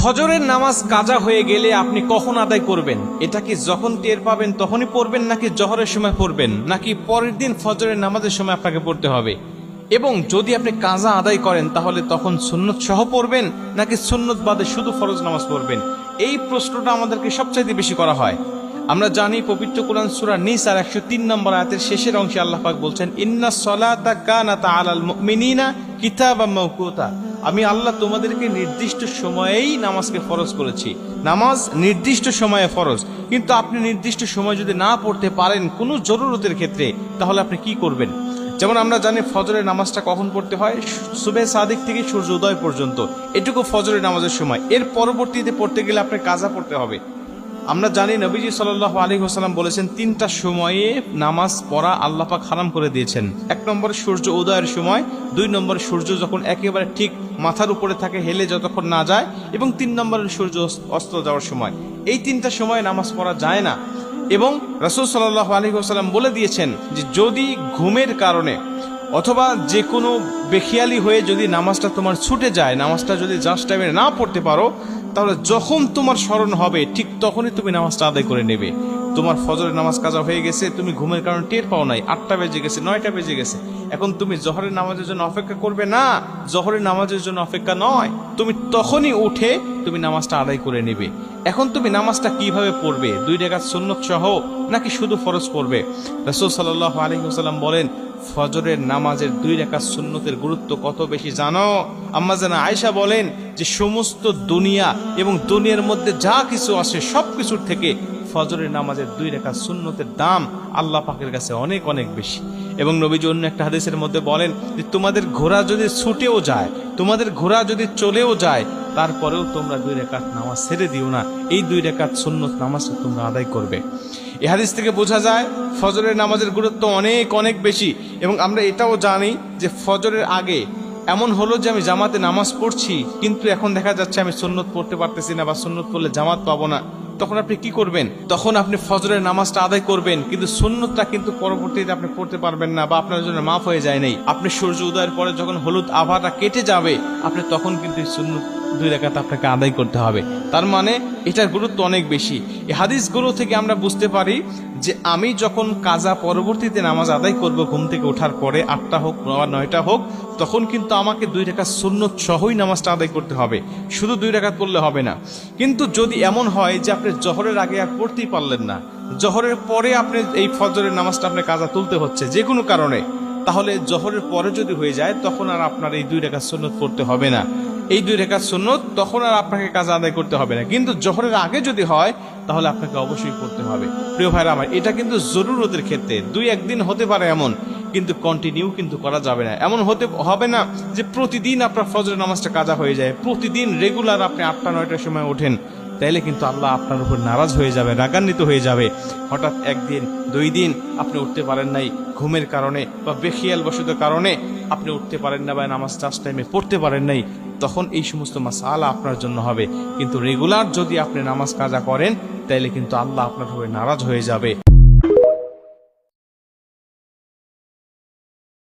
ফজরের নামাজ কাজা হয়ে গেলে আপনি কখন আদায় করবেন? এটা কি যখন টের পাবেন তখনই পড়বেন, নাকি জোহরের সময় পড়বেন, নাকি পরের দিন ফজরের নামাজের সময় আপনাকে পড়তে হবে? এবং যদি আপনি কাজা আদায় করেন তাহলে তখন সুন্নত সহ পড়বেন, নাকি সুন্নত বাদে শুধু ফরজ নামাজ পড়বেন? এই প্রশ্নটা আমাদেরকে সবচাইতে বেশি করা হয়। আমরা জানি পবিত্র কোরআন সূরা নিসার 103 নম্বর আয়াতের শেষের অংশে আল্লাহ পাক বলছেন, ইন্নাস সালাতা কানাত আলাল মুমিনিনা কিতাবাম মাওকুতা। আমি আল্লাহ তোমাদেরকে নির্দিষ্ট সময়েই নামাজকে ফরজ করেছি। নামাজ নির্দিষ্ট সময়ে ফরজ, কিন্তু আপনি নির্দিষ্ট সময় যদি না পড়তে পারেন কোনো জরুরতের ক্ষেত্রে, তাহলে আপনি কি করবেন? যেমন আমরা জানি ফজরের নামাজটা কখন পড়তে হয়? সুবহে সাদিক থেকে সূর্য উদয় পর্যন্ত, এটুকু ফজরের নামাজের সময়। এর পরবর্তীতে পড়তে গেলে আপনার কাজা পড়তে হবে। আমরা জানি নবীজি সাল্লাল্লাহু আলাইহি ওয়াসাল্লাম বলেছেন, তিনটা সময়ে নামাজ পড়া আল্লাহ পাক হারাম করে দিয়েছেন। 1 নম্বর সূর্য উদয়ের সময়, 2 নম্বর সূর্য যখন একেবারে ঠিক মাথার উপরে থাকে, হেলে যতক্ষণ না যায়, এবং 3 নম্বরের সূর্য অস্ত যাওয়ার সময়। এই তিনটা সময় নামাজ পড়া যায় না। এবং রাসূল সাল্লাল্লাহু আলাইহি ওয়াসাল্লাম বলে দিয়েছেন যে যদি ঘুমের কারণে অথবা যে কোনো বেখিয়ালি হয়ে যদি নামাজটা তোমার ছুটে যায়, নামাজটা যদি জাস্ট টাইমে না পড়তে পারো, তাহলে যখন তোমার স্মরণ হবে ঠিক তখনই তুমি নামাজটা আদায় করে নেবে। তোমার ফজরের নামাজ কাজা হয়ে গেছে, তুমি ঘুমের কারণে টের পাও নাই, 8টা বেজে গেছে, 9টা বেজে গেছে, এখন তুমি জোহরের নামাজের জন্য অপেক্ষা করবে না। জোহরের নামাজের জন্য অপেক্ষা নয়, তুমি তখনই উঠে তুমি নামাজটা আদায় করে নেবে। এখন তুমি নামাজটা কিভাবে পড়বে? 2 রাকাত সুন্নত সহ নাকি শুধু ফরজ পড়বে? রাসূল সাল্লাল্লাহু আলাইহি ওয়াসাল্লাম বলেন, ফজরের নামাজের 2 রাকাত সুন্নতের গুরুত্ব কত বেশি জানো? আম্মা জানা আয়েশা বলেন যে সমস্ত দুনিয়া এবং দুনিয়ার মধ্যে যা কিছু আছে সবকিছুর থেকে ফজরের নামাজের 2 রাকাত সুন্নতের দাম আল্লাহ পাকের কাছে অনেক অনেক বেশি। এবং নবীজি অন্য একটা হাদিসের মধ্যে বলেন যে তোমাদের ঘোড়া যদি ছুটেও যায়, তোমাদের ঘোড়া যদি চলেও যায়, তারপরেও তোমরা 2 রাকাত নামাজ ছেড়ে দিও না, এই 2 রাকাত সুন্নত নামাজটা তোমরা আদায় করবে। এই হাদিস থেকে বোঝা যায় ফজরের নামাজের গুরুত্ব অনেক অনেক বেশি। এবং আমরা এটাও জানি যে ফজরের আগে এমন হলো যে আমি জামাতে নামাজ পড়ছি, কিন্তু এখন দেখা যাচ্ছে আমি সুন্নত পড়তে পারতেছি না, বা সুন্নত পড়লে জামাত পাবো না। তখন আপনি কি করবেন? তখন আপনি ফজরের নামাজটা আদায় করবেন, কিন্তু সুন্নতটা কিন্তু পরবর্তীতে আপনি পড়তে পারবেন না, বা আপনার জন্য মাফ হয়ে যায় নাই। আপনি সূর্য উদয়ের পরে যখন হলুদ আভাটা কেটে যাবে, আপনি তখন কিন্তু সুন্নত 2 রাকাত আপনাকে আদায় করতে হবে। তার মানে এটার গুরুত্ব অনেক বেশি। এই হাদিসগুলো থেকে আমরা বুঝতে পারি যে আমি যখন কাজা পরবর্তীতে নামাজ আদায় করব ঘুম থেকে ওঠার পরে, 8টা হোক বা 9টা হোক, তখন কিন্তু আমাকে 2 রাকাত সুন্নত সহই নামাজটা আদায় করতে হবে, শুধু 2 রাকাত করলে হবে না। কিন্তু যদি এমন হয় যে আপনি জোহরের আগে আর পড়তেই পারলেন না, জোহরের পরে আপনি এই ফজরের নামাজটা আপনার কাজা তুলতে হচ্ছে যে কোনো কারণে, তাহলে জোহরের পরে যদি হয়ে যায় তখন আর আপনার এই 2 রাকাত সুন্নত পড়তে হবে না। এই 2 রাকাত সুন্নত তখন আর আপনাকে কাজা আদায় করতে হবে না। কিন্তু জোহরের আগে যদি হয় তাহলে আপনাকে অবশ্যই পড়তে হবে। প্রিয় ভাইরা আমার, এটা কিন্তু জরুরতের ক্ষেত্রে 2-1 দিন হতে পারে এমন, কিন্তু কন্টিনিউ কিন্তু করা যাবে না। এমন হতে হবে না যে প্রতিদিন আপনার ফজরের নামাজটা কাজা হয়ে যায়, প্রতিদিন রেগুলার আপনি 8টা 9টার সময় ওঠেন, তাইলে কিন্তু আল্লাহ আপনার উপর নারাজ হয়ে যাবে, রাগান্বিত হয়ে যাবে। হঠাৎ 1 দিন 2 দিন আপনি উঠতে পারেন নাই, ঘুমের কারণে বা বেখিয়াল বশত কারণে আপনি উঠতে পারেন না, বা নামাজ জাস্ট টাইমে পড়তে পারেন নাই, তখন এই সমস্ত মাসালা আপনার জন্য হবে। কিন্তু রেগুলার যদি আপনি নামাজ কাজা করেন, তাইলে কিন্তু আল্লাহ আপনার উপর নারাজ হয়ে যাবে।